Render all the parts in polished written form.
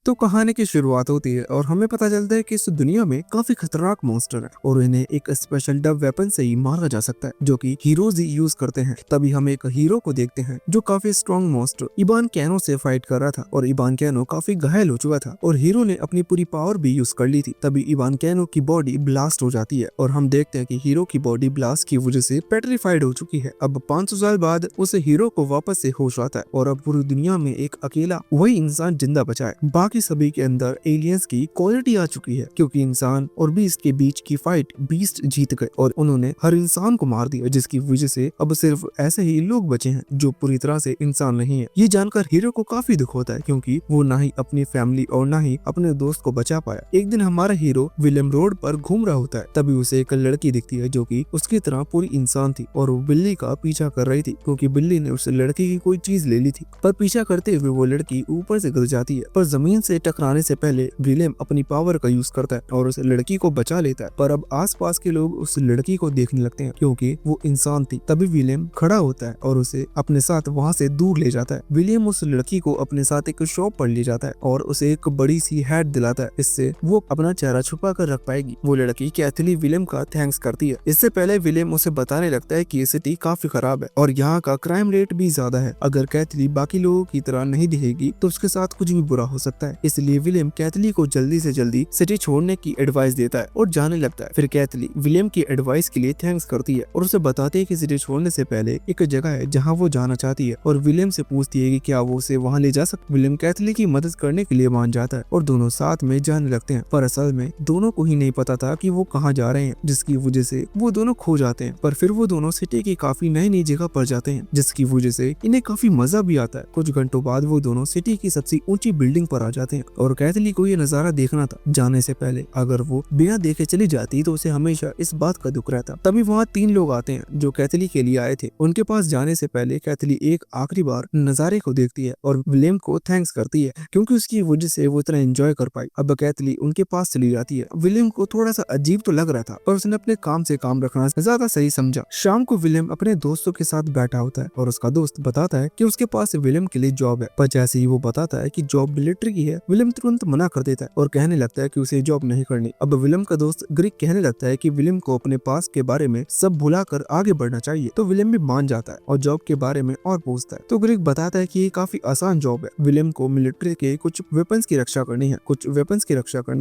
तो कहानी की शुरुआत होती है और हमें पता चलता है कि इस दुनिया में काफी खतरनाक मॉन्स्टर है और इन्हें एक स्पेशल डब वेपन से ही मारा जा सकता है जो कि हीरोज ही यूज करते हैं। तभी हम एक हीरो को देखते हैं जो काफी स्ट्रॉन्ग मॉन्स्टर इबान कैनो से फाइट कर रहा था और इबान कैनो काफी घायल हो चुका था और हीरो ने अपनी पूरी पावर भी यूज कर ली थी। तभी इबान कैनो की बॉडी ब्लास्ट हो जाती है और हम देखते हैं कि हीरो की बॉडी ब्लास्ट की वजह से पेट्रीफाइड हो चुकी है। अब 500 साल बाद उस हीरो को वापस से होश आता है और अब पूरी दुनिया में एक अकेला वही इंसान जिंदा बचा है। बाकी सभी के अंदर एलियंस की क्वालिटी आ चुकी है क्योंकि इंसान और बीस्ट के बीच की फाइट बीस्ट जीत गए और उन्होंने हर इंसान को मार दिया, जिसकी वजह से अब सिर्फ ऐसे ही लोग बचे हैं जो पूरी तरह से इंसान नहीं है। ये जानकर हीरो को काफी दुख होता है क्योंकि वो ना ही अपनी फैमिली और ना ही अपने दोस्त को बचा पाया। एक दिन हमारा हीरो विलियम रोड पर घूम रहा होता है, तभी उसे एक लड़की दिखती है जो कि उसकी तरह पूरी इंसान थी और वो बिल्ली का पीछा कर रही थी क्योंकि बिल्ली ने उस लड़की की कोई चीज ले ली थी। पर पीछा करते हुए वो लड़की ऊपर से गिर जाती है, पर जमीन से टकराने से पहले विलियम अपनी पावर का यूज करता है और उस लड़की को बचा लेता है। पर अब आसपास के लोग उस लड़की को देखने लगते हैं क्योंकि वो इंसान थी। तभी विलियम खड़ा होता है और उसे अपने साथ वहां से दूर ले जाता है। विलियम उस लड़की को अपने साथ एक शॉप पर ले जाता है और उसे एक बड़ी सी हैट दिलाता है, इससे वो अपना चेहरा छुपा कर रख पाएगी। वो लड़की कैथली विलियम का थैंक्स करती है। इससे पहले विलियम उसे बताने लगता है कि ये सिटी काफी खराब है और यहाँ का क्राइम रेट भी ज्यादा है। अगर कैथली बाकी लोगों की तरह नहीं दिखेगी तो उसके साथ कुछ भी बुरा हो सकता है। इसलिए विलियम कैथली को जल्दी से जल्दी सिटी छोड़ने की एडवाइस देता है और जाने लगता है। फिर कैथली विलियम की एडवाइस के लिए थैंक्स करती है और उसे बताती है कि सिटी छोड़ने से पहले एक जगह है जहाँ वो जाना चाहती है और विलियम से पूछती है कि क्या वो उसे वहाँ ले जा सकती। विलियम कैथली की मदद करने के लिए मान जाता है और दोनों साथ में जाने लगते हैं। पर असल में दोनों को ही नहीं पता था कि वो कहाँ जा रहे हैं, जिसकी वजह से वो दोनों खो जाते हैं। पर फिर वो दोनों सिटी की काफी नई नई जगह पर जाते हैं, जिसकी वजह से इन्हें काफी मजा भी आता है। कुछ घंटों बाद वो दोनों सिटी की सबसे ऊंची बिल्डिंग पर आ जाते हैं और कैथली को ये नजारा देखना था। जाने से पहले अगर वो बिना देखे चली जाती तो उसे हमेशा इस बात का दुख रहता। तभी वहाँ 3 लोग आते हैं जो कैथली के लिए आए थे। उनके पास जाने से पहले कैथली एक आखिरी बार नजारे को देखती है और विलियम को थैंक्स करती है क्योंकि उसकी वजह से वो इतना एंजॉय कर पाई। अब कैथली उनके पास चली जाती है। विलियम को थोड़ा सा अजीब तो लग रहा था पर उसने अपने काम से काम रखना ज्यादा सही समझा। शाम को विलियम अपने दोस्तों के साथ बैठा होता है और उसका दोस्त बताता है कि उसके पास विलियम के लिए जॉब है। पर जैसे ही वो बताता है कि जॉब मिलिट्री की है, विलियम तुरंत मना कर देता है और कहने लगता है कि उसे जॉब नहीं करनी। अब विलियम का दोस्त ग्रिग कहने लगता है कि विलियम को अपने पास के बारे में सब भुलाकर आगे बढ़ना चाहिए, तो विलियम भी मान जाता है और जॉब के बारे में और पूछता है। तो ग्रिग बताता है कि ये काफी आसान जॉब है। विलियम को मिलिट्री के कुछ वेपन्स की रक्षा करनी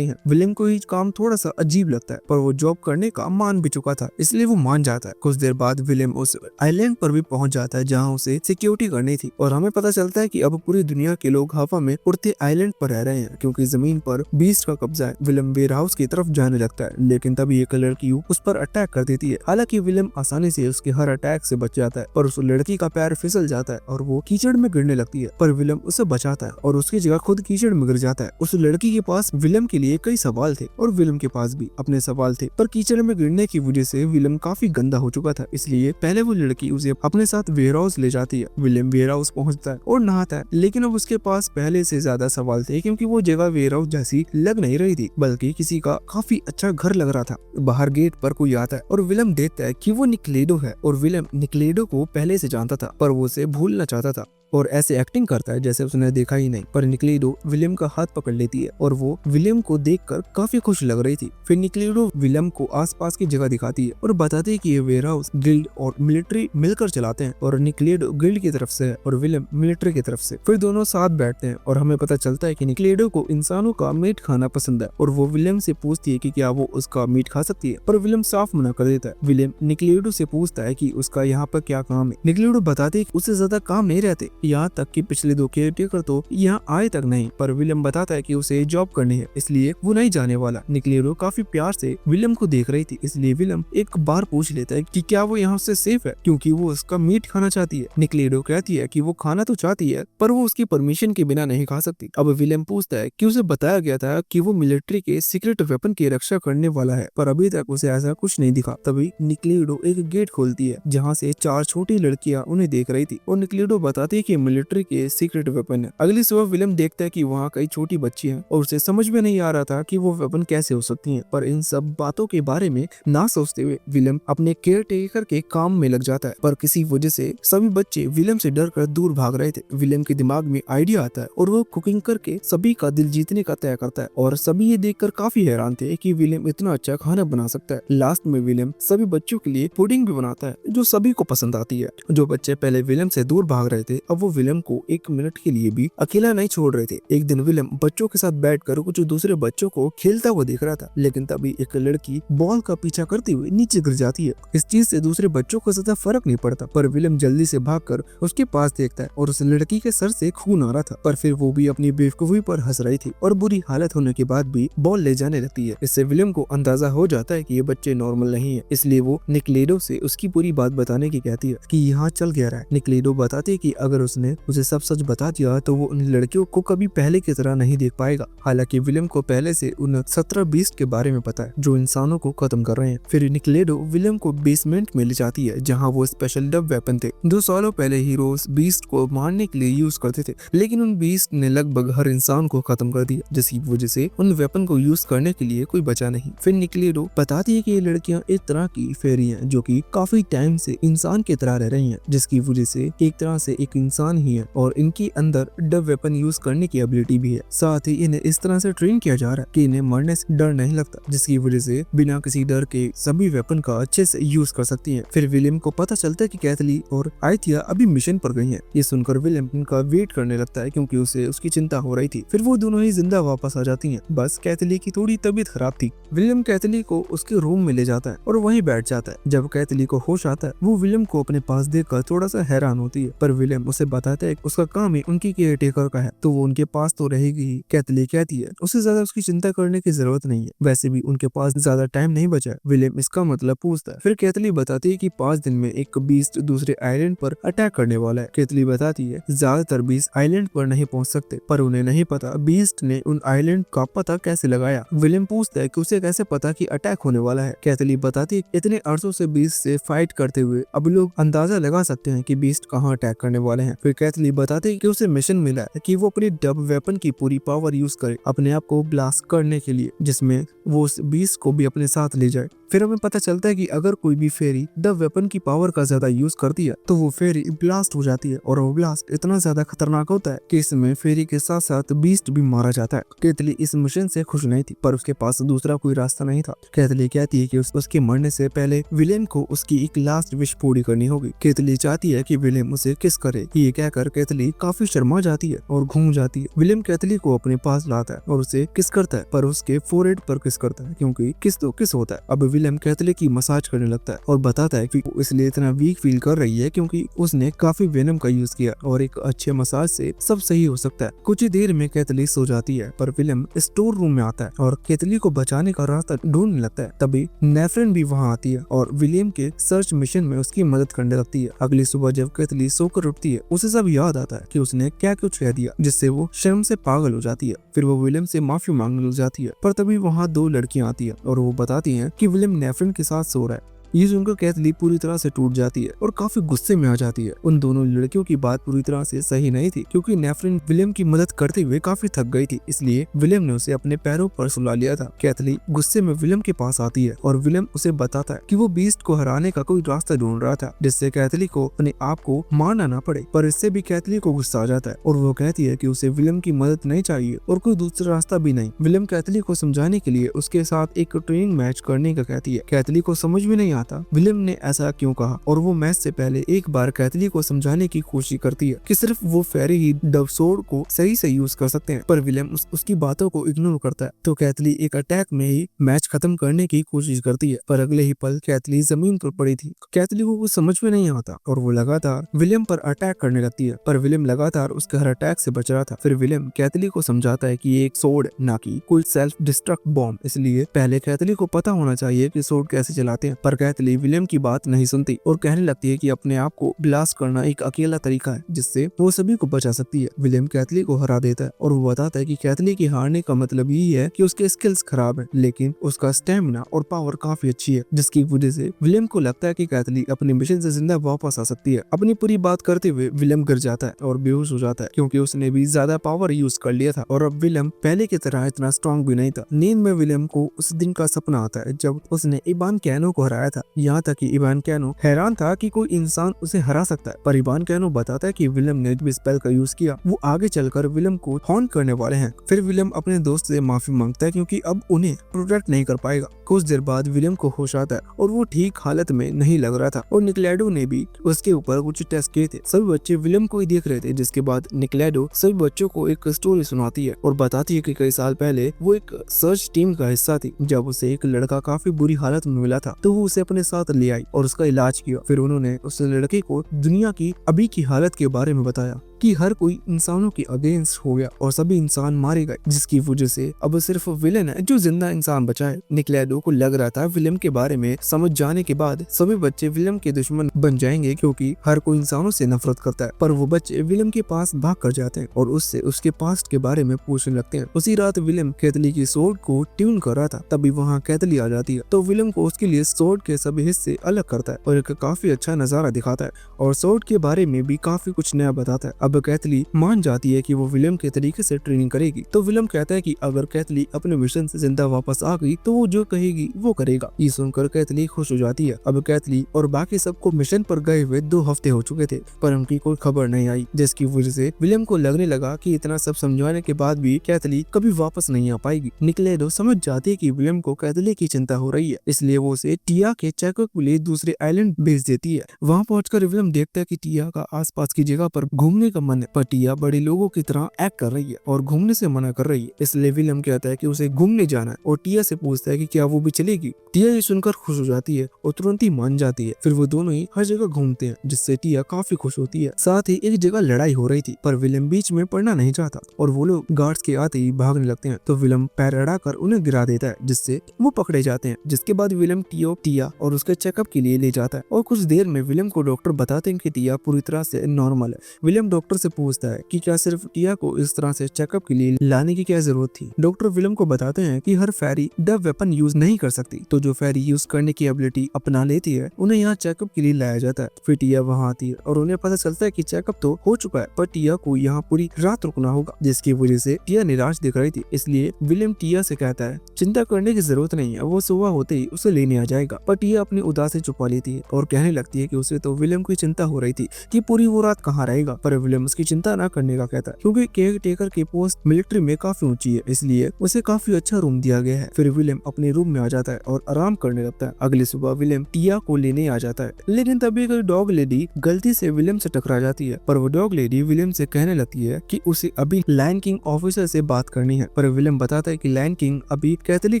है। विलियम को ये काम थोड़ा सा अजीब लगता है पर वो जॉब करने का मान भी चुका था, इसलिए वो मान जाता है। कुछ देर बाद विलियम उस आइलैंड पर भी पहुंच जाता है जहाँ उसे सिक्योरिटी करनी थी और हमें पता चलता है कि अब पूरी दुनिया के लोग हवा में उड़ते आइलैंड पर रह रहे हैं क्योंकि जमीन पर बीस्ट का कब्जा है। विलियम वेयर हाउस की तरफ जाने लगता है लेकिन तभी एक लड़की उस पर अटैक कर देती है। हालांकि विलियम आसानी से उसके हर अटैक से बच जाता है पर उस लड़की का पैर फिसल जाता है और वो कीचड़ में गिरने लगती है, पर विलियम उसे बचाता है और उसकी जगह खुद कीचड़ में गिर जाता है। उस लड़की के पास विलियम के लिए कई सवाल थे और विलियम के पास भी अपने सवाल थे, पर कीचड़ में गिरने की वजह से विलियम काफी गंदा हो चुका था, इसलिए पहले वो लड़की उसे अपने साथ वेयर हाउस ले जाती है। विलियम वेयर हाउस पहुंचता है और नहाता है लेकिन अब उसके पास पहले से ज्यादा सवाल थे क्योंकि वो जगह वेयर हाउस जैसी लग नहीं रही थी बल्कि किसी का काफी अच्छा घर लग रहा था। बाहर गेट पर कोई आता है और विलियम देखता है कि वो निक्लेडो है और विलियम निक्लेडो को पहले से जानता था पर वो उसे भूलना चाहता था और ऐसे एक्टिंग करता है जैसे उसने देखा ही नहीं। पर निक्लेडो विलियम का हाथ पकड़ लेती है और वो विलियम को देखकर काफी खुश लग रही थी। फिर निक्लेडो विलियम को आसपास की जगह दिखाती है और बताती है कि ये वेयर हाउस गिल्ड और मिलिट्री मिलकर चलाते हैं और निक्लेडो गिल्ड की तरफ से है और विलियम मिलिट्री की तरफ से। फिर दोनों साथ बैठते हैं और हमें पता चलता है कि निक्लेडो को इंसानों का मीट खाना पसंद है और वो विलियम से पूछती है कि क्या वो उसका मीट खा सकती है, पर विलियम साफ मना कर देता है। विलियम निक्लेडो से पूछता है कि उसका यहाँ पर क्या काम है। निक्लेडो बताते है कि उससे ज्यादा काम नहीं रहते, यहाँ तक कि पिछले 2 केयरटेकर तो यहाँ आए तक नहीं। पर विलियम बताता है कि उसे जॉब करनी है इसलिए वो नहीं जाने वाला। निक्लेडो काफी प्यार से विलियम को देख रही थी इसलिए विलियम एक बार पूछ लेता है कि क्या वो यहाँ से सेफ है क्योंकि वो उसका मीट खाना चाहती है। निक्लेडो कहती है कि वो खाना तो चाहती है पर वो उसकी परमिशन के बिना नहीं खा सकती। अब विलियम पूछता है कि उसे बताया गया था कि वो मिलिट्री के सीक्रेट वेपन की रक्षा करने वाला है पर अभी तक उसे ऐसा कुछ नहीं दिखा। तभी निक्लेडो एक गेट खोलती है जहाँ से 4 छोटी लड़कियां उन्हें देख रही थी और निक्लेडो बताती है कि मिलिट्री के सीक्रेट वेपन है। अगली सुबह विलियम देखता है कि वहाँ कई छोटी बच्ची हैं और उसे समझ में नहीं आ रहा था कि वो वेपन कैसे हो सकती हैं। पर इन सब बातों के बारे में ना सोचते हुए विलियम अपने केयर टेकर के काम में लग जाता है। पर किसी वजह से सभी बच्चे विलियम से डर कर दूर भाग रहे थे। विलियम के दिमाग में आइडिया आता है और वो कुकिंग करके सभी का दिल जीतने का तय करता है और सभी ये देखकर काफी हैरान थे कि विलियम इतना अच्छा खाना बना सकता है। लास्ट में विलियम सभी बच्चों के लिए पुडिंग भी बनाता है जो सभी को पसंद आती है। जो बच्चे पहले विलियम से दूर भाग रहे थे अब वो विलियम को एक मिनट के लिए भी अकेला नहीं छोड़ रहे थे। एक दिन विलियम बच्चों के साथ बैठकर कुछ दूसरे बच्चों को खेलता हुआ देख रहा था, लेकिन तभी एक लड़की बॉल का पीछा करते हुए नीचे गिर जाती है। इस चीज से दूसरे बच्चों को ज्यादा फर्क नहीं पड़ता, पर विलियम जल्दी से भागकर उसके पास देखता है और उस लड़की के सर से खून आ रहा था, पर फिर वो भी अपनी बेवकूफी पर हंस रही थी और बुरी हालत होने के बाद भी बॉल ले जाने लगती है। इससे विलियम को अंदाजा हो जाता है कि ये बच्चे नॉर्मल नहीं है, इसलिए वो निकलेडो से उसकी पूरी बात बताने की कहती है कि यहाँ चल क्या रहा है। निकलेडो बताती है कि अगर उसने उसे सब सच बता दिया तो वो उन लड़कियों को कभी पहले की तरह नहीं देख पाएगा। हालांकि विलियम को पहले से उन 17 बीस्ट के बारे में पता है जो इंसानों को खत्म कर रहे हैं। फिर निकलेडो विलियम को बेसमेंट में ले जाती है जहाँ वो स्पेशल डब वेपन थे 2 सालों पहले हीरोज बीस्ट को मारने के लिए यूज करते थे, लेकिन उन बीस्ट ने लगभग हर इंसान को खत्म कर दिया, जिसकी वजह से उन वेपन को यूज करने के लिए कोई बचा नहीं। फिर निकलेडो बताती है कि ये लड़कियां एक तरह की फेरी हैं जो कि काफी टाइम से इंसान की तरह रह रही हैं, जिसकी वजह से एक तरह से एक इंसान ही है और इनके अंदर डब वेपन यूज करने की एबिलिटी भी है। साथ ही इन्हें इस तरह से ट्रेन किया जा रहा है कि इन्हें मरने से डर नहीं लगता, जिसकी वजह से बिना किसी डर के सभी वेपन का अच्छे से यूज कर सकती हैं। फिर विलियम को पता चलता है कि कैथली और आयथिया अभी मिशन पर गई हैं। ये सुनकर विलियम इनका वेट करने लगता है क्योंकि उसे उसकी चिंता हो रही थी। फिर वो दोनों ही जिंदा वापस आ जाती हैं, बस कैथली की थोड़ी तबीयत खराब थी। विलियम कैथली को उसके रूम में ले जाता है और वहीं बैठ जाता है। जब कैथली को होश आता है वो विलियम को अपने पास देखकर थोड़ा सा हैरान होती है, पर विलियम उसे बताता है उसका काम ही उनकी केयर टेकर का है तो वो उनके पास तो रहेगी ही। कैथली कहती है उसे ज्यादा उसकी चिंता करने की जरूरत नहीं है, वैसे भी उनके पास ज्यादा टाइम नहीं बचा है। विलियम इसका मतलब पूछता है। फिर कैथली बताती है कि 5 दिन में एक बीस्ट दूसरे आइलैंड पर अटैक करने वाला है। कैथली बताती है ज्यादातर बीस्ट आइलैंड पर नहीं पहुंच सकते, पर उन्हें नहीं पता बीस्ट ने उन आइलैंड का पता कैसे लगाया। विलियम पूछता है कि उसे कैसे पता कि अटैक होने वाला है। कैथली बताती है इतने अरसों से बीस्ट से फाइट करते हुए अब लोग अंदाजा लगा सकते हैं कि बीस्ट कहाँ अटैक करने वाले हैं। फिर कैथली बताती है कि उसे मिशन मिला है कि वो अपनी डब वेपन की पूरी पावर यूज करे अपने आप को ब्लास्ट करने के लिए, जिसमें वो उस बीस्ट को भी अपने साथ ले जाए। फिर हमें पता चलता है कि अगर कोई भी फेरी डब वेपन की पावर का ज्यादा यूज करती है तो वो फेरी ब्लास्ट हो जाती है और वो ब्लास्ट इतना ज्यादा खतरनाक होता है कि इसमें फेरी के साथ साथ बीस्ट भी मारा जाता है। कैथली इस मिशन से खुश नहीं थी, पर उसके पास दूसरा कोई रास्ता नहीं था। कैथली कहती है कि उसके मरने से पहले विलियम को उसकी एक लास्ट विश पूरी करनी होगी। कैथली चाहती है कि विलियम उसे किस करे। ये कहकर कैथली काफी शर्मा जाती है और घूम जाती है। विलियम कैथली को अपने पास लाता है और उसे किस करता है, पर उसके फोरहेड पर किस करता है क्योंकि किस तो किस होता है। अब विलियम कैथली की मसाज करने लगता है और बताता है कि वो इसलिए इतना वीक फील कर रही है क्योंकि उसने काफी वेनम का यूज किया और एक अच्छे मसाज से सब सही हो सकता है। कुछ ही देर में कैथली सो जाती है, पर विलियम स्टोर रूम में आता है और कैथली को बचाने का रास्ता ढूंढने लगता है। तभी नेफ्रेन भी वहाँ आती है और विलियम के सर्च मिशन में उसकी मदद करने लगती है। अगली सुबह जब कैथली सोकर उठती है उसे सब याद आता है कि उसने क्या कुछ कह दिया, जिससे वो शर्म से पागल हो जाती है। फिर वो विलियम से माफी मांगने लग जाती है, पर तभी वहाँ 2 लड़कियां आती है और वो बताती हैं कि विलियम नेफ्रेन के साथ सो रहा है। ये सुनकर कैथली पूरी तरह से टूट जाती है और काफी गुस्से में आ जाती है। उन दोनों लड़कियों की बात पूरी तरह से सही नहीं थी क्योंकि नेफ्रेन विलियम की मदद करते हुए काफी थक गई थी, इसलिए विलियम ने उसे अपने पैरों पर सुला लिया था। कैथली गुस्से में विलियम के पास आती है और विलियम उसे बताता है कि वो बीस्ट को हराने का कोई रास्ता ढूंढ रहा था जिससे कैथली को अपने आप को मारना ना पड़े, पर इससे भी कैथली को गुस्सा आ जाता है और वो कहती है कि उसे विलियम की मदद नहीं चाहिए और कोई दूसरा रास्ता भी नहीं। विलियम कैथली को समझाने के लिए उसके साथ एक ट्रेनिंग मैच करने का कहती है। कैथली को समझ में नहीं आता विलियम ने ऐसा क्यों कहा और वो मैच से पहले एक बार कैथली को समझाने की कोशिश करती है कि सिर्फ वो फेरी ही डब सोर्ड को सही से यूज कर सकते हैं, पर विलियम उसकी बातों को इग्नोर करता है। तो कैथली एक अटैक में ही मैच खत्म करने की कोशिश करती है, पर अगले ही पल कैथली जमीन पर पड़ी थी। कैथली को कुछ समझ में नहीं आता और वो लगातार विलियम पर अटैक करने लगती है, पर विलियम लगातार उसके हर अटैक से बच रहा था। फिर विलियम कैथली को समझाता है कि ये एक सोर्ड ना कि कोई सेल्फ डिस्ट्रक्ट बॉम्ब, इसलिए पहले कैथली को पता होना चाहिए कि सोर्ड कैसे चलाते हैं, पर कैथली विलियम की बात नहीं सुनती और कहने लगती है कि अपने आप को ब्लास्ट करना एक अकेला तरीका है जिससे वो सभी को बचा सकती है। विलियम कैथली को हरा देता है और वो बताता है कि कैथली के हारने का मतलब यही है कि उसके स्किल्स खराब है लेकिन उसका स्टेमिना और पावर काफी अच्छी है, जिसकी वजह से विलियम को लगता है कि कैथली अपने मिशन से जिंदा वापस आ सकती है। अपनी पूरी बात करते हुए विलियम गिर जाता है और बेहोश हो जाता है क्योंकि उसने भी ज्यादा पावर यूज कर लिया था और अब विलियम पहले की तरह इतना स्ट्रॉन्ग भी नहीं था। नींद में विलियम को उस दिन का सपना आता है जब उसने इवान कैनो को हराया था। यहाँ तक कि इवान कैनो हैरान था कि कोई इंसान उसे हरा सकता है, पर इवान कैनो बताता है कि विलियम ने जो स्पेल का यूज किया वो आगे चलकर विलियम को हॉन्ट करने वाले हैं। फिर विलियम अपने दोस्त से माफी मांगता है क्योंकि अब उन्हें प्रोटेक्ट नहीं कर पाएगा। कुछ देर बाद विलियम को होश आता है और वो ठीक हालत में नहीं लग रहा था और निकलेडो ने भी उसके ऊपर कुछ टेस्ट किए थे। सभी बच्चे विलियम को ही देख रहे थे, जिसके बाद निकलेडो सभी बच्चों को एक स्टोरी सुनाती है और बताती है कि कई साल पहले वो एक सर्च टीम का हिस्सा थी। जब उसे एक लड़का काफी बुरी हालत में मिला था तो वो उसे अपने साथ ले आई और उसका इलाज किया। फिर उन्होंने उस लड़के को दुनिया की अभी की हालत के बारे में बताया कि हर कोई इंसानों के अगेंस्ट हो गया और सभी इंसान मारे गए, जिसकी वजह से अब सिर्फ विलेन है जो जिंदा इंसान बचा है। निकलेडो को लग रहा था विलियम के बारे में समझ जाने के बाद सभी बच्चे विलियम के दुश्मन बन जाएंगे क्योंकि हर कोई इंसानों से नफरत करता है, पर वो बच्चे विलियम के पास भाग कर जाते हैं और उससे उसके पास्ट के बारे में पूछने लगते हैं। उसी रात विलियम कैथली की सोर्ड को ट्यून कर रहा था, तभी वहाँ कैथली आ जाती है तो विलियम को उसके लिए सोर्ड के सभी हिस्से अलग करता है और एक काफी अच्छा नजारा दिखाता है और सोर्ड के बारे में भी काफी कुछ नया बताता है। अब कैथली मान जाती है कि वो विलियम के तरीके से ट्रेनिंग करेगी, तो विलियम कहता है कि अगर कैथली अपने मिशन से जिंदा वापस आ गई तो वो जो कहेगी वो करेगा। ये सुनकर कैथली खुश हो जाती है। अब कैथली और बाकी सबको मिशन पर गए हुए 2 हफ्ते हो चुके थे पर उनकी कोई खबर नहीं आई, जिसकी वजह से विलियम को लगने लगा कि इतना सब समझाने के बाद भी कैथली कभी वापस नहीं आ पाएगी। निकलेडो समझ जाती है कि विलियम को कैथली की चिंता हो रही है, इसलिए वो उसे टिया के चेकअप के लिए दूसरे आइलैंड भेज देती है। वहाँ पहुंचकर विलियम देखता है कि टिया का आसपास की जगह पर घूमने का मन है, पर टिया बड़े लोगों की तरह एक्ट कर रही है और घूमने से मना कर रही है, इसलिए विलियम कहता है कि उसे घूमने जाना है और टिया से पूछता है कि क्या वो भी चलेगी। टिया ये सुनकर खुश हो जाती है और तुरंत ही मान जाती है। फिर वो दोनों ही हर जगह घूमते हैं, जिससे टिया काफी खुश होती है। साथ ही एक जगह लड़ाई हो रही थी पर विलियम बीच में पड़ना नहीं चाहता और वो लोग गार्ड्स के आते ही भागने लगते हैं, तो विलियम पैर अड़ाकर उन्हें गिरा देता है, जिससे वो पकड़े जाते हैं। जिसके बाद विलियम टिया और उसके चेकअप के लिए ले जाता है और कुछ देर में विलियम को डॉक्टर बताते हैं कि टिया पूरी तरह से नॉर्मल है। विलियम डॉक्टर से पूछता है कि क्या सिर्फ टिया को इस तरह से चेकअप के लिए लाने की क्या जरूरत थी। डॉक्टर विलियम को बताते हैं कि हर फेरी डब वेपन यूज नहीं कर सकती, तो जो फेरी यूज करने की एबिलिटी अपना लेती है उन्हें यहाँ चेकअप के लिए लाया जाता है। फिर टिया वहाँ आती है और उन्हें पता चलता है कि चेकअप तो हो चुका है पर टिया को यहाँ पूरी रात रुकना होगा, जिसकी वजह से टिया निराश दिख रही थी। इसलिए विलियम टिया से कहता है चिंता करने की जरूरत नहीं है, वो सुबह होते ही उसे लेने आ जाएगा। पर टिया अपनी उदासी छुपा लेती है और कहने लगती है कि उसे तो विलियम की चिंता हो रही थी कि पूरी वो रात कहाँ रहेगा, पर विलियम उसकी चिंता न करने का कहता है क्योंकि केयर टेकर की पोस्ट मिलिट्री में काफी ऊंची है, इसलिए उसे काफी अच्छा रूम दिया गया है। फिर विलियम अपने रूम में आ जाता है और आराम करने लगता है। अगली सुबह विलियम टिया को लेने आ जाता है, लेकिन तभी कोई डॉग लेडी गलती से विलियम से टकरा जाती है। पर वो डॉग लेडी विलियम से कहने लगती है कि उसे अभी लायन किंग ऑफिसर से बात करनी है, पर विलियम बताता है कि लायन किंग अभी कैथली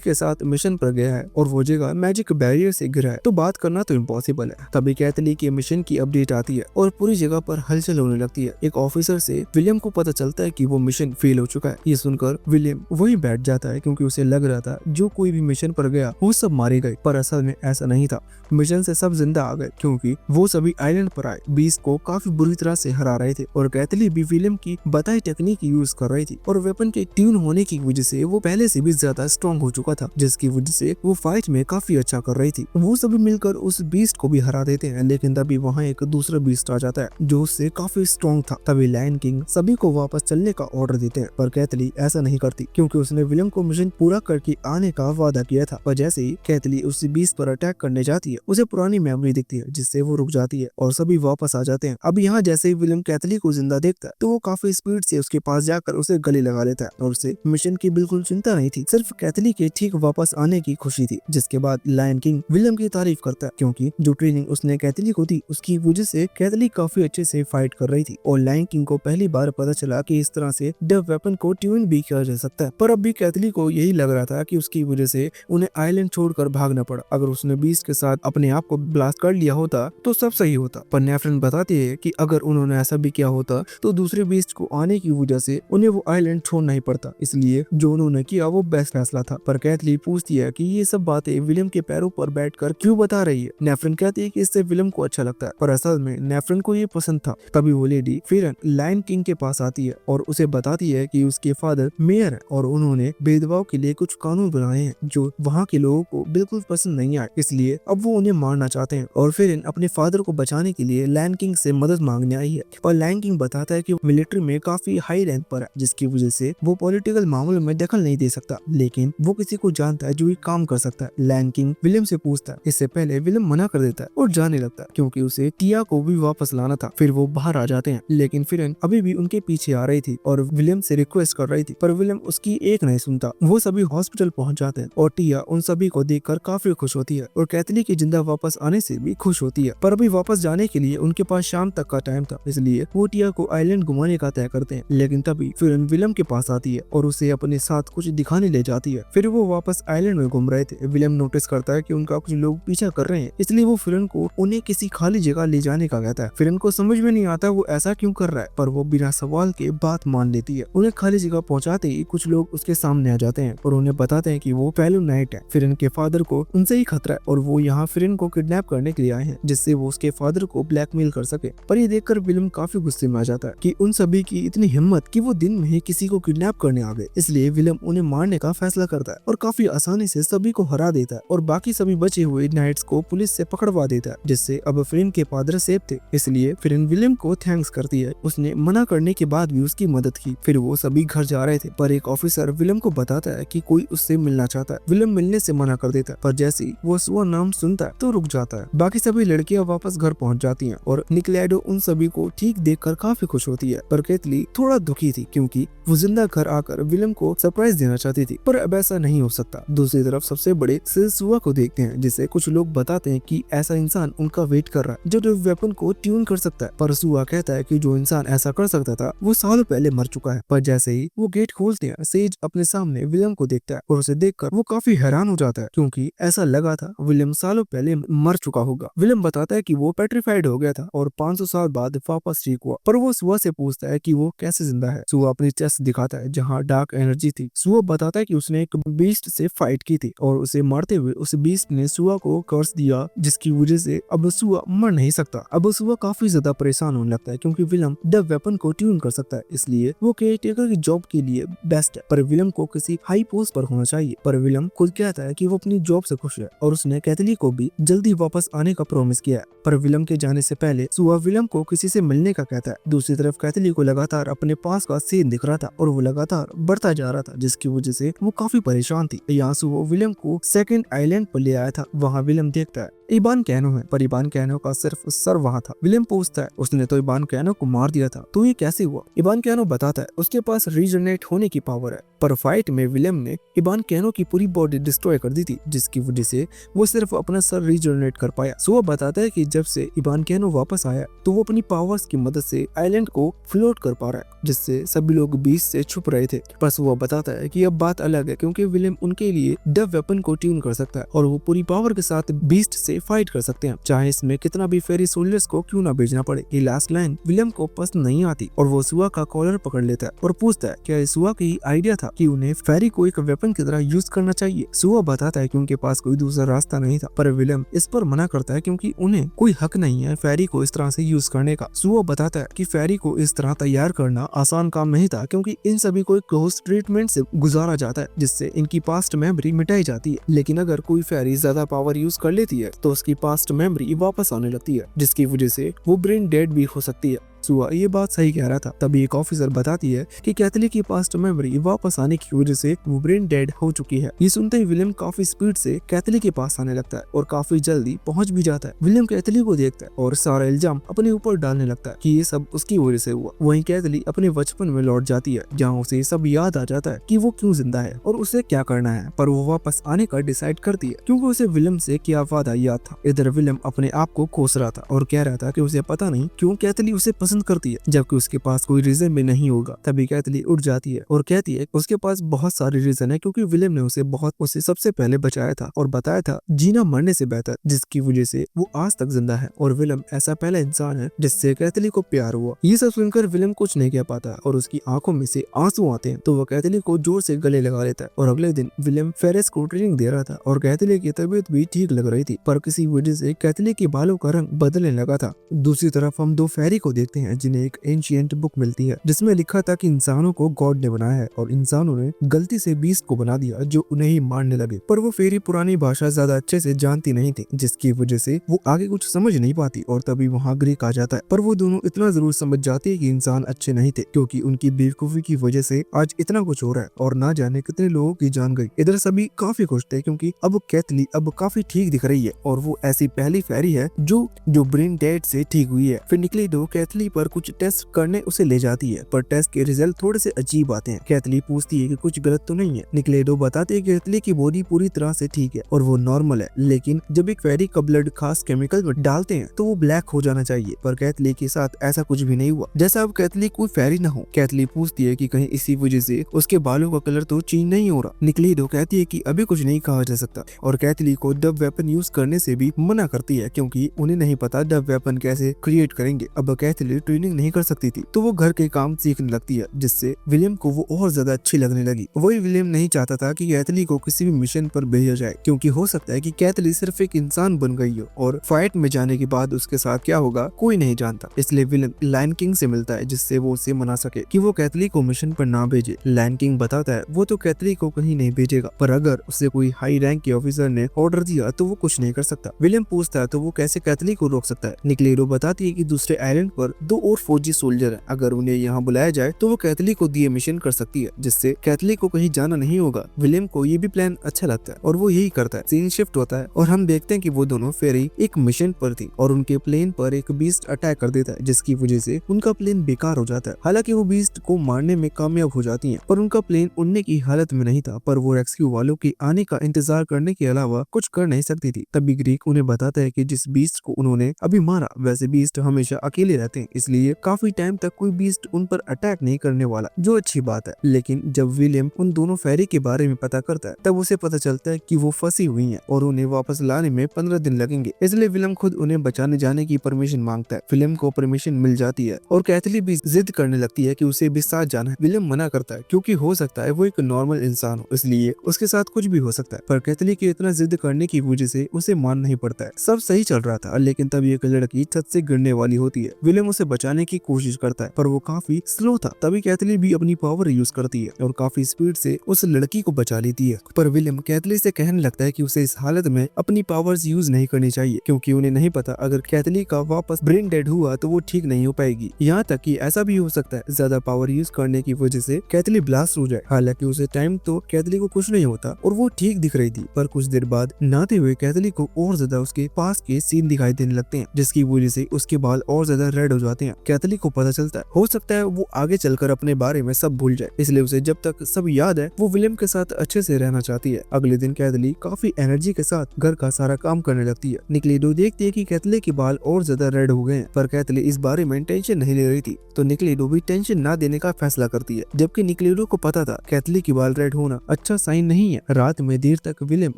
के साथ मिशन पर गया है और वो जगह मैजिक बैरियर से गिरा है, तो बात करना तो इम्पॉसिबल है। तभी कैथली के मिशन की अपडेट आती है और पूरी जगह पर हलचल होने लगती है। एक ऑफिसर से विलियम को पता चलता है कि वो मिशन फेल हो चुका है। ये सुनकर विलियम वहीं बैठ जाता है क्योंकि उसे लग रहा था जो कोई भी मिशन पर गया वो सब मारे गए, पर असल में ऐसा नहीं था। मिशन से सब जिंदा आ गए क्योंकि वो सभी आइलैंड पर आए, बीस्ट को काफी बुरी तरह से हरा रहे थे और कैथली भी विलियम की बताई टेक्निक यूज कर रही थी और वेपन के ट्यून होने की वजह से वो पहले से भी ज्यादा स्ट्रॉन्ग हो चुका था, जिसकी वजह से वो फाइट में काफी अच्छा कर रही थी। वो सभी मिलकर उस बीस्ट को भी हरा देते हैं, लेकिन तभी वहाँ एक दूसरा बीस्ट आ जाता है जो उससे काफी स्ट्रॉन्ग था। तभी लायन किंग सभी को वापस चलने का ऑर्डर देते हैं, पर कैथली ऐसा नहीं करती क्योंकि उसने विलियम को मिशन पूरा करके आने का वादा किया था। पर जैसे ही कैथली उस बीस्ट पर अटैक करने जाती है उसे पुरानी मेमोरी दिखती है, जिससे वो रुक जाती है और सभी वापस आ जाते हैं। अब यहाँ जैसे ही विलियम कैथली को जिंदा देखता है तो वो काफी स्पीड से उसके पास जाकर उसे गले लगा लेता है और उसे मिशन की बिल्कुल चिंता नहीं थी, सिर्फ कैथली के ठीक वापस आने की खुशी थी। जिसके बाद लायन किंग विलियम की तारीफ करता है क्योंकि जो ट्रेनिंग उसने कैथली को दी उसकी वजह से कैथली काफी अच्छे से फाइट कर रही थी और लायन किंग को पहली बार पता चला कि इस तरह से डव वेपन को ट्यून भी किया जा सकता है। पर अब भी कैथली को यही लग रहा था कि उसकी वजह से उन्हें आइलैंड छोड़कर भागना पड़ा। अगर उसने बीस्ट के साथ अपने आप को ब्लास्ट कर लिया होता तो सब सही होता। पर नेफ्रेन बताती है कि अगर उन्होंने ऐसा भी किया होता तो दूसरे बीस्ट को आने की वजह से उन्हें वो आइलैंड छोड़ना ही पड़ता, इसलिए जो उन्होंने किया वो बेस्ट फैसला था। पर कैथली पूछती है कि ये सब बातें विलियम के पैरों पर बैठकर क्यों बता रही है। नेफ्रेन कहती है कि इससे विलियम को अच्छा लगता है, पर असल में नेफ्रेन को ये पसंद था। तभी वो लेडी फिरन लायन किंग के पास आती है और उसे बताती है कि उसके फादर मेयर है और उन्होंने भेदभाव के लिए कुछ कानून बनाए हैं जो वहाँ के लोगों को बिल्कुल पसंद नहीं आए, इसलिए अब वो उन्हें मारना चाहते हैं। और फिरन अपने फादर को बचाने के लिए लायन किंग से मदद मांगने आई है। पर लायन किंग बताता है कि मिलिट्री में काफी हाई रैंक पर है, जिसकी वजह से वो पॉलिटिकल मामलों में दखल नहीं दे सकता, लेकिन वो किसी को जानता है जो ये काम कर सकता है। लायन किंग विलियम से पूछता है, इससे पहले विलियम मना कर देता है और जाने लगता है क्योंकि उसे टिया को भी वापस लाना था। फिर वो बाहर आ जाते हैं, लेकिन फिरन अभी भी उनके पीछे आ रही थी और विलियम से रिक्वेस्ट कर रही थी, पर विलियम उसकी एक नहीं सुनता। वो सभी हॉस्पिटल पहुंच जाते हैं और टिया उन सभी को देखकर काफी खुश होती है और कैथली की जिंदा वापस आने से भी खुश होती है। पर अभी वापस जाने के लिए उनके पास शाम तक का टाइम था, इसलिए वो टिया को आइलैंड घुमाने का तय करते हैं। लेकिन तभी फिरन विलियम के पास आती है और उसे अपने साथ कुछ दिखाने ले जाती है। फिर वो वापस आइलैंड में घूम रहे थे। विलियम नोटिस करता है कि उनका कुछ लोग पीछा कर रहे हैं, इसलिए वो फिरन को उन्हें किसी खाली जगह ले जाने का कहता है। फिरन को समझ में नहीं आता वो ऐसा क्यों कर रहा है, पर वो बिना सवाल के बात मान लेती है। उन्हें खाली जगह पहुंचाते ही कुछ लोग उसके सामने आ जाते हैं और उन्हें बताते हैं कि वो फेलो नाइट है। फिरन के फादर को उनसे ही खतरा है और वो यहाँ फिरन को किडनैप करने के लिए आए हैं, जिससे वो उसके फादर को ब्लैकमेल कर सके। पर ये देखकर विलियम काफी गुस्से में आ जाता है कि उन सभी की इतनी हिम्मत कि वो दिन में ही किसी को किडनैप करने आ गए। इसलिए विलियम उन्हें मारने का फैसला करता है और काफी आसानी से सभी को हरा देता है और बाकी सभी बचे हुए नाइट्स को पुलिस से पकड़वा देता है, जिससे अब फिरन के फादर सेफ थे। इसलिए फिरन विलियम को थैंक्स करती है, उसने मना करने के बाद भी उसकी मदद की। फिर वो सभी घर जा रहे थे, पर एक ऑफिसर विलियम को बताता है कि कोई उससे मिलना चाहता है। विलियम मिलने से मना कर देता है, पर जैसे ही वो सुआ नाम सुनता है तो रुक जाता है। बाकी सभी लड़कियां वापस घर पहुंच जाती हैं और निकलैडो उन सभी को ठीक देखकर काफी खुश होती है। पर कैथली थोड़ा दुखी थी क्योंकि वो जिंदा घर आकर विलियम को सरप्राइज देना चाहती थी, पर अब ऐसा नहीं हो सकता। दूसरी तरफ सबसे बड़े सुआ को देखते हैं, जिसे कुछ लोग बताते हैं कि ऐसा इंसान उनका वेट कर रहा है जो वेपन को ट्यून कर सकता है। पर सुआ कहता है कि जो इंसान ऐसा कर सकता था वो सालों पहले मर चुका है। पर जैसे ही वो गेट खोलते हैं, सेज अपने सामने विलियम को देखता है और उसे देखकर वो काफी हैरान हो जाता है क्योंकि ऐसा लगा था विलियम सालों पहले मर चुका होगा। विलियम बताता है कि वो पेट्रिफाइड हो गया था और 500 साल बाद वापस ठीक हुआ। पर वो सुआ से पूछता है कि वो कैसे जिंदा है। सुआ अपनी चेस्ट दिखाता है जहाँ डार्क एनर्जी थी। सुआ बताता है कि उसने एक बीस्ट से फाइट की थी और उसे मारते हुए उस बीस्ट ने सुआ को कर्स दिया, जिसकी वजह से अब सुआ मर नहीं सकता। अब सुआ काफी ज्यादा परेशान होने लगता है क्योंकि विलियम द वेपन को ट्यून कर सकता है, इसलिए वो केयरटेकर की जॉब के लिए बेस्ट है। पर विलियम को किसी हाई पोस्ट पर होना चाहिए। पर विलियम खुद कहता है कि वो अपनी जॉब से खुश है और उसने कैथली को भी जल्दी वापस आने का प्रॉमिस किया है। पर विलियम के जाने से पहले सुआ विलियम को किसी से मिलने का कहता है। दूसरी तरफ कैथली को लगातार अपने पास का सीन दिख रहा था और वो लगातार बढ़ता जा रहा था, जिसकी वजह से वो काफी परेशान थी। यहाँ सुआ विलियम को सेकंड आइलैंड पर ले आया था। वहाँ विलियम देखता है इबान कैनो है, पर इबान कैनो का सिर्फ सर वहाँ था। विलियम पूछता है, उसने तो इबान कैनो को मार दिया था, तो ये कैसे हुआ? इबान कैनो बताता है उसके पास रीजनरेट होने की पावर है। पर फाइट में विलियम ने इबान कैनो की पूरी बॉडी डिस्ट्रॉय कर दी थी, जिसकी वजह से वो सिर्फ अपना सर रीजनरेट कर पाया। सुआ बताता है कि जब से इबान कैनो वापस आया तो वो अपनी पावर्स की मदद से आइलैंड को फ्लोट कर पा रहा है, जिससे सभी लोग बीच से छुप रहे थे। पर सुआ बताता है कि अब बात अलग है क्योंकि विलियम उनके लिए द वेपन को ट्यून कर सकता है और वो पूरी पावर के साथ बीस्ट से फाइट कर सकते हैं, चाहे इसमें कितना भी फेरी सोल्जर्स को क्यों ना भेजना पड़े। ये लास्ट लाइन विलियम को पसंद नहीं आती और वो सुआ का कॉलर पकड़ लेता है और पूछता है क्या सुआ की आइडिया था कि उन्हें फेरी को एक वेपन की तरह यूज करना चाहिए। सुआ बताता है कि उनके पास कोई दूसरा रास्ता नहीं था, पर विलियम इस पर मना करता है क्योंकि उन्हें कोई हक नहीं है फेरी को इस तरह से यूज करने का। सुआ बताता है कि फेरी को इस तरह तैयार करना आसान काम नहीं था क्योंकि इन सभी को एक क्लोज ट्रीटमेंट से गुजारा जाता है, जिससे इनकी पास्ट मेमोरी मिटाई जाती है। लेकिन अगर कोई फेरी ज्यादा पावर यूज कर लेती है तो उसकी पास्ट मेमोरी वापस आने लगती है, जिसकी वजह से वो ब्रेन डेड भी हो सकती है। सुआ ये बात सही कह रहा था। तभी एक ऑफिसर बताती है कि कैथली की पास्ट मेमोरी वापस आने की वजह से वो ब्रेन डेड हो चुकी है। ये सुनते ही विलियम काफी स्पीड से कैथली के पास आने लगता है और काफी जल्दी पहुंच भी जाता है। विलियम कैथली को देखता है और सारा इल्जाम अपने ऊपर डालने लगता है कि ये सब उसकी वजह से हुआ। वहीं कैथली अपने बचपन में लौट जाती है जहाँ उसे सब याद आ जाता है कि वो क्यों जिंदा है और उसे क्या करना है, पर वो वापस आने का डिसाइड करती है क्योंकि उसे विलियम से क्या वादा याद था। इधर विलियम अपने आप को कोस रहा था और कह रहा था कि उसे पता नहीं क्यों कैथली उसे पसंद पसंद करती है जबकि उसके पास कोई रीजन भी नहीं होगा। तभी कैथली उठ जाती है और कहती है उसके पास बहुत सारे रीजन है क्योंकि विलियम ने उसे सबसे पहले बचाया था और बताया था जीना मरने से बेहतर, जिसकी वजह से वो आज तक जिंदा है और विलियम ऐसा पहला इंसान है जिससे कैथली को प्यार हुआ। ये सब सुनकर विलियम कुछ नहीं कह पाता और उसकी आंखों में से आंसू आते हैं तो वो कैथली को जोर से गले लगा लेता है। और अगले दिन विलियम फेरेस को ट्रेनिंग दे रहा था और कैथली की तबीयत भी ठीक लग रही थी, पर किसी वजह से कैथली के बालों का रंग बदलने लगा था। दूसरी तरफ हम दो फेरी को देखते हैं जिन्हें एक एंशिएंट बुक मिलती है जिसमें लिखा था कि इंसानों को गॉड ने बनाया है और इंसानों ने गलती से बीस्ट को बना दिया जो उन्हें ही मारने लगे। पर वो फेरी पुरानी भाषा ज्यादा अच्छे से जानती नहीं थी जिसकी वजह से वो आगे कुछ समझ नहीं पाती और तभी वहाँ ग्रीक आ जाता है। पर वो दोनों इतना जरूर समझ जाते हैं कि इंसान अच्छे नहीं थे क्योंकि उनकी बेवकूफी की वजह से आज इतना कुछ हो रहा है और ना जाने कितने लोगों की जान गई। इधर सभी काफी खुश थे क्योंकि अब कैथली अब काफी ठीक दिख रही है और वो ऐसी पहली फेरी है जो ब्रेन डेड से ठीक हुई है। फिर निकलेडो कैथली पर कुछ टेस्ट करने उसे ले जाती है पर टेस्ट के रिजल्ट थोड़े से अजीब आते हैं। कैथली पूछती है कि कुछ गलत तो नहीं है। निकलेडो बताते हैं कि कैथली की बॉडी पूरी तरह से ठीक है और वो नॉर्मल है, लेकिन जब एक फेरी का ब्लड खास केमिकल में डालते हैं तो वो ब्लैक हो जाना चाहिए। पर कैथली के साथ ऐसा कुछ भी नहीं हुआ जैसा अब कैथली कोई फेरी न हो। कैथली पूछती है कि कहीं इसी वजह से उसके बालों का कलर तो चेंज नहीं हो रहा। निकलेडो कहती है कि अभी कुछ नहीं कहा जा सकता और कैथली को डब वेपन यूज करने से भी मना करती है क्योंकि उन्हें नहीं पता डब वेपन कैसे क्रिएट करेंगे। अब कैथली ट्रेनिंग नहीं कर सकती थी तो वो घर के काम सीखने लगती है जिससे विलियम को वो और ज्यादा अच्छी लगने लगी। वही विलियम नहीं चाहता था कि कैथली को किसी भी मिशन पर भेजा जाए क्योंकि हो सकता है कि कैथली सिर्फ एक इंसान बन गई हो और फाइट में जाने के बाद उसके साथ क्या होगा कोई नहीं जानता। इसलिए विलियम लायन किंग से मिलता है जिससे वो उसे मना सके कि वो कैथली को मिशन पर ना भेजे। लायन किंग बताता है वो तो कैथली को कहीं नहीं भेजेगा पर अगर उसे कोई हाई रैंक के ऑफिसर ने ऑर्डर दिया तो वो कुछ नहीं कर सकता। विलियम पूछता है तो वो कैसे कैथली को रोक सकता है। निकलेडो बताती है कि दूसरे आइलैंड पर दो और फौजी सोल्जर हैं, अगर उन्हें यहाँ बुलाया जाए तो वो कैथली को दिए मिशन कर सकती है जिससे कैथली को कहीं जाना नहीं होगा। विलियम को ये भी प्लान अच्छा लगता है और वो यही करता है। सीन शिफ्ट होता है और हम देखते हैं कि वो दोनों फेरी एक मिशन पर थी और उनके प्लेन पर एक बीस्ट अटैक कर देता है जिसकी वजह से उनका प्लेन बेकार हो जाता है। हालांकि वो बीस्ट को मारने में कामयाब हो जाती हैं पर उनका प्लेन उड़ने की हालत में नहीं था, पर वो रेस्क्यू वालों के आने का इंतजार करने के अलावा कुछ कर नहीं सकती थी। तभी ग्रीक उन्हें बताता है कि जिस बीस्ट को उन्होंने अभी मारा वैसे बीस्ट हमेशा अकेले रहते हैं, इसलिए काफी टाइम तक कोई बीस्ट उन पर अटैक नहीं करने वाला, जो अच्छी बात है। लेकिन जब विलियम उन दोनों फेरी के बारे में पता करता है तब उसे पता चलता है कि वो फंसी हुई हैं और उन्हें वापस लाने में 15 दिन लगेंगे। इसलिए विलियम खुद उन्हें बचाने जाने की परमिशन मांगता है। विलियम को परमिशन मिल जाती है और कैथली भी जिद करने लगती है कि उसे भी साथ जाना है। विलियम मना करता है क्योंकि हो सकता है वो एक नॉर्मल इंसान हो, इसलिए उसके साथ कुछ भी हो सकता है। पर कैथली के इतना जिद करने की वजह से उसे मानना ही पड़ता है। सब सही चल रहा था लेकिन तब एक लड़की छत से गिरने वाली होती है। विलियम उसे बचाने की कोशिश करता है पर वो काफी स्लो था। तभी कैथली भी अपनी पावर यूज करती है और काफी स्पीड से उस लड़की को बचा लेती है। पर विलियम कैथली से कहने लगता है कि उसे इस हालत में अपनी पावर्स यूज नहीं करनी चाहिए क्योंकि उन्हें नहीं पता अगर कैथली का वापस ब्रेन डेड हुआ तो वो ठीक नहीं हो पाएगी। यहाँ तक कि ऐसा भी हो सकता है ज्यादा पावर यूज करने की वजह से कैथली ब्लास्ट हो जाए। हालांकि उसे टाइम तो कैथली को कुछ नहीं होता और वो ठीक दिख रही थी, पर कुछ देर बाद नहाते हुए कैथली को और ज्यादा उसके पास के सीन दिखाई देने लगते हैं जिसकी वजह से उसके बाल और ज्यादा रेड हो जाते हैं। कैथली को पता चलता है हो सकता है वो आगे चलकर अपने बारे में सब भूल जाए, इसलिए उसे जब तक सब याद है वो विलियम के साथ अच्छे से रहना चाहती है। अगले दिन कैथली काफी एनर्जी के साथ घर का सारा काम करने लगती है। निकलेडो देखती है कि कैथली के बाल और ज्यादा रेड हो गए हैं, पर कैथली इस बारे में टेंशन नहीं ले रही थी तो निकलेडो भी टेंशन ना देने का फैसला करती है। जबकि निकलेडो को पता था कैथली के बाल रेड होना अच्छा साइन नहीं है। रात में देर तक विलियम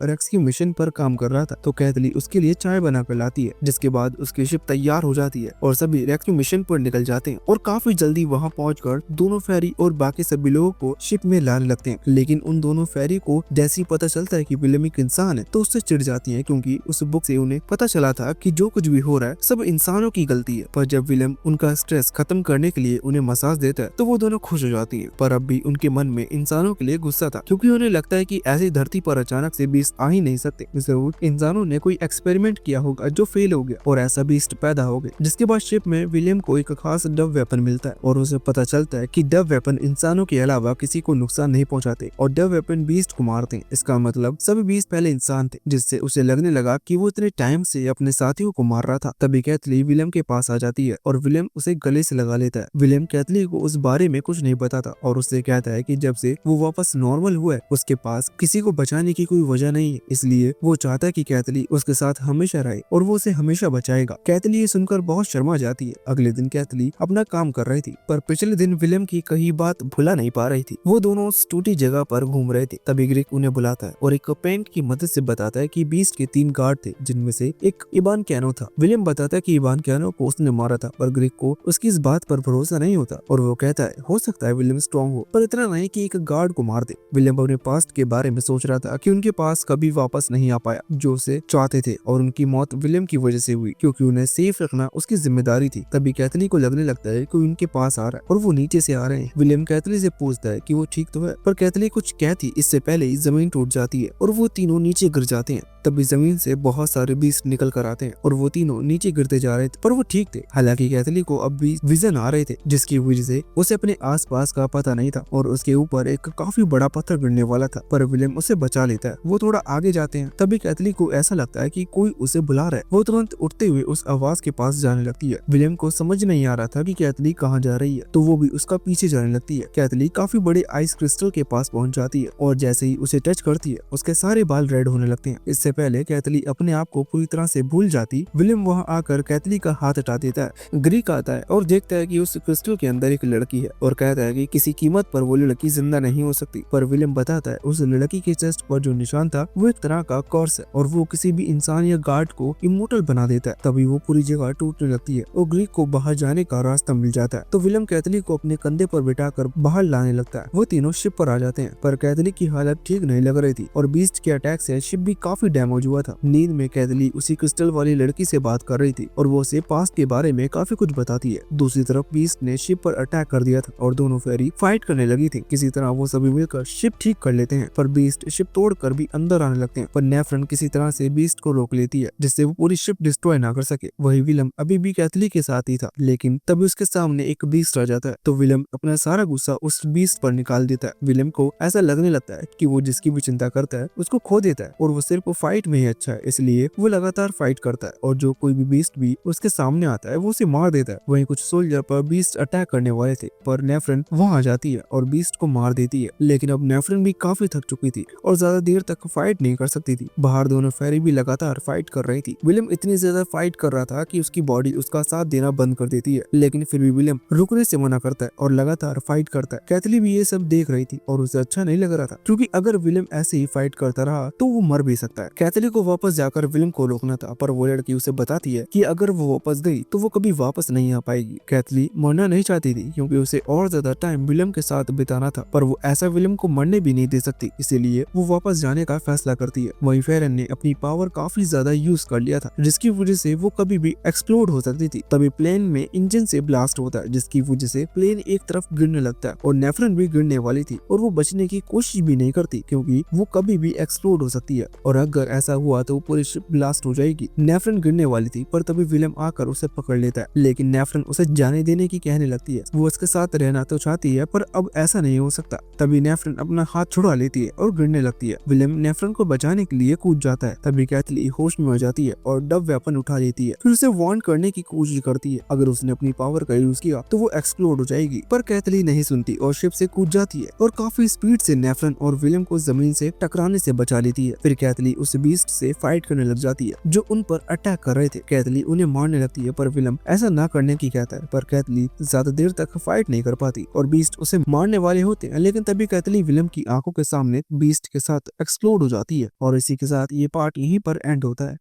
रेस्क्यू मिशन पर काम कर रहा था तो कैथली उसके लिए चाय बनाकर लाती है जिसके बाद उसकी शिप तैयार हो जाती है और सभी रेस्क्यू मिशन पर निकल जाते हैं और काफी जल्दी वहाँ पहुंचकर दोनों फेरी और बाकी सभी लोगों को शिप में लाने लगते हैं। लेकिन उन दोनों फेरी को जैसे ही पता चलता है कि विलियम एक इंसान है तो उससे चिढ़ जाती हैं क्योंकि उस बुक से उन्हें पता चला था कि जो कुछ भी हो रहा है सब इंसानों की गलती है। पर जब विलियम उनका स्ट्रेस खत्म करने के लिए उन्हें मसाज देता है तो वो दोनों खुश हो जाती है। पर अब भी उनके मन में इंसानों के लिए गुस्सा था क्योंकि उन्हें लगता है कि ऐसी धरती पर अचानक से बीस्ट आ ही नहीं सकते, जरूर इंसानों ने कोई एक्सपेरिमेंट किया होगा जो फेल हो गया और ऐसा बीस्ट पैदा हो गया। जिसके बाद शिप में विलियम को एक खास डब वेपन मिलता है और उसे पता चलता है कि डब वेपन इंसानों के अलावा किसी को नुकसान नहीं पहुंचाते और डब वेपन बीस्ट को मारते हैं। इसका मतलब सभी बीस्ट पहले इंसान थे, जिससे उसे लगने लगा कि वो इतने टाइम से अपने साथियों को मार रहा था। तभी कैथली विलियम के पास आ जाती है और विलियम उसे गले से लगा लेता है। विलियम कैथली को उस बारे में कुछ नहीं बताता और उससे कहता है कि जब से वो वापस नॉर्मल हुआ है उसके पास किसी को बचाने की कोई वजह नहीं है, इसलिए वो चाहता है कि कैथली उसके साथ हमेशा रहे और वो उसे हमेशा बचाएगा। कैथली ये सुनकर बहुत शर्मा जाती है। अगले अगले दिन कैथली अपना काम कर रही थी, पर पिछले दिन विलियम की कही बात भुला नहीं पा रही थी। वो दोनों उस टूटी जगह पर घूम रहे थे, तभी ग्रिक उन्हें बुलाता है और एक पेंट की मदद से बताता है कि बीस्ट के 3 गार्ड थे, जिनमें से एक इबान कैनो था। विलियम बताता है कि इबान कैनो को उसने मारा था, पर ग्रिक को उसकी इस बात पर भरोसा नहीं होता और वो कहता है हो सकता है विलियम स्ट्रॉन्ग हो, पर इतना नहीं कि एक गार्ड को मार दे। विलियम अपने पास्ट के बारे में सोच रहा था कि उनके पास कभी वापस नहीं आ पाया जो उसे चाहते थे, और उनकी मौत विलियम की वजह से हुई क्योंकि उन्हें सेफ रखना उसकी जिम्मेदारी थी। तभी कैथली को लगने लगता है कि उनके पास आ रहा है और वो नीचे से आ रहे हैं। विलियम कैथली से पूछता है कि वो ठीक तो है, पर कैथली कुछ कहती इससे पहले ही जमीन टूट जाती है और वो तीनों नीचे गिर जाते हैं। तभी जमीन से बहुत सारे बीस्ट निकल कर आते हैं और वो तीनों नीचे गिरते जा रहे थे, पर वो ठीक थे। हालांकि कैथली को अब भी विजन आ रहे थे, जिसकी वजह से उसे अपने आसपास का पता नहीं था और उसके ऊपर एक काफी बड़ा पत्थर गिरने वाला था, पर विलियम उसे बचा लेता है। वो थोड़ा आगे जाते हैं, तभी कैथली को ऐसा लगता है कि कोई उसे बुला रहा है। वो तुरंत उठते हुए उस आवाज के पास जाने लगती है। विलियम को समझ नहीं आ रहा था कि कैथली कहाँ जा रही है, तो वो भी उसका पीछे जाने लगती है। कैथली काफी बड़े आइस क्रिस्टल के पास पहुंच जाती है और जैसे ही उसे टच करती है उसके सारे बाल रेड होने लगते हैं। इससे पहले कैथली अपने आप को पूरी तरह से भूल जाती, विलियम वहां आकर कैथली का हाथ हटा देता है। ग्रीक आता है और देखता है कि उस क्रिस्टल के अंदर एक लड़की है और कहता है कि किसी कीमत पर वो लड़की जिंदा नहीं हो सकती, पर विलियम बताता है उस लड़की के चेस्ट पर जो निशान था वो एक तरह का कर्स है और वो किसी भी इंसान या गार्ड को इमोर्टल बना देता है। तभी वो पूरी जगह टूटने लगती है और ग्रीक को बाहर जाने का रास्ता मिल जाता है, तो विलियम कैथली को अपने कंधे पर बिठाकर बाहर लाने लगता है। वो तीनों शिप पर आ जाते हैं, पर कैथली की हालत ठीक नहीं लग रही थी और बीस्ट के अटैक से शिप भी काफी डैमेज हुआ था। नींद में कैथली उसी क्रिस्टल वाली लड़की से बात कर रही थी और वो उसे पास्ट के बारे में काफी कुछ बताती है। दूसरी तरफ बीस्ट ने शिप पर अटैक कर दिया था और दोनों फेरी फाइट करने लगी थी। किसी तरह वो सभी मिलकर शिप ठीक कर लेते हैं, पर बीस्ट शिप तोड़कर भी अंदर आने लगते हैं, पर नेफ्रन किसी तरह से बीस्ट को रोक लेती है जिससे वो पूरी शिप डिस्ट्रॉय ना कर सके। वही विलियम अभी भी कैथली के साथ ही था, लेकिन तभी उसके सामने एक बीस्ट आ जाता है, तो विलियम अपना सारा गुस्सा उस बीस्ट पर निकाल देता है। विलियम को ऐसा लगने लगता है कि वो जिसकी भी चिंता करता है उसको खो देता है और वो सिर्फ फाइट में ही अच्छा है, इसलिए वो लगातार फाइट करता है और जो कोई भी बीस्ट भी उसके सामने आता है वो उसे मार देता है। वहीं कुछ सोल्जर पर बीस्ट अटैक करने वाले थे, पर नेफ्रन वहां आ जाती है और बीस्ट को मार देती है, लेकिन अब नेफ्रन भी काफी थक चुकी थी और ज्यादा देर तक फाइट नहीं कर सकती थी। बाहर दोनों फेरी भी लगातार फाइट कर रही थी। विलियम इतनी ज्यादा फाइट कर रहा था कि उसकी बॉडी उसका साथ देना बंद कर देती है, लेकिन फिर भी विलियम रुकने से मना करता है और लगातार फाइट करता है। कैथली भी ये सब देख रही थी और उसे अच्छा नहीं लग रहा था, क्योंकि अगर विलियम ऐसे ही फाइट करता रहा तो वो मर भी सकता है। कैथली को वापस जाकर विलियम को रोकना था, पर वो लड़की उसे बताती है कि अगर वो वापस गई तो वो कभी वापस नहीं आ पाएगी। कैथली मरना नहीं चाहती थी क्योंकि उसे और ज्यादा टाइम विलियम के साथ बिताना था, पर वो ऐसा विलियम को मरने भी नहीं दे सकती, इसीलिए वो वापस जाने का फैसला करती है। वहीं फेरन ने अपनी पावर काफी ज्यादा यूज कर लिया था, जिसकी वजह से वो कभी भी एक्सप्लोड हो सकती थी। तभी प्लेन में इंजन से ब्लास्ट होता है, जिसकी वजह से प्लेन एक तरफ गिरने लगता है और नेफ्रन भी गिरने वाली थी और वो बचने की कोशिश भी नहीं करती क्योंकि वो कभी भी एक्सप्लोड हो सकती है और अगर ऐसा हुआ तो पूरी शिप ब्लास्ट हो जाएगी। नेफ्रन गिरने वाली थी, पर तभी विलियम आकर उसे पकड़ लेता है, लेकिन नेफ्रन उसे जाने देने की कहने लगती है। वो उसके साथ रहना तो चाहती है, पर अब ऐसा नहीं हो सकता। तभी नेफ्रन अपना हाथ छुड़ा लेती है और गिरने लगती है। विलियम नेफ्रन को बचाने के लिए कूद जाता है, तभी कैथली होश में आ जाती है और डब वेपन उठा लेती है। फिर उसे वार्न करने की कोशिश करती है, अगर उसने अपनी पावर का यूज किया तो वो एक्सप्लोड हो जाएगी, पर कैथली नहीं सुनती और शिप से कूद जाती है और काफी स्पीड से नेफ्रन और विलियम को जमीन से टकराने से बचा लेती है। फिर कैथली उस बीस्ट से फाइट करने लग जाती है जो उन पर अटैक कर रहे थे। कैथली उन्हें मारने लगती है, पर विलियम ऐसा ना करने की कहता है, पर कैथली ज्यादा देर तक फाइट नहीं कर पाती और बीस्ट उसे मारने वाले होते हैं, लेकिन तभी कैथली विलियम की आंखों के सामने बीस्ट के साथ एक्सप्लोड हो जाती है और इसी के साथ ये पार्ट यहीं पर एंड होता है।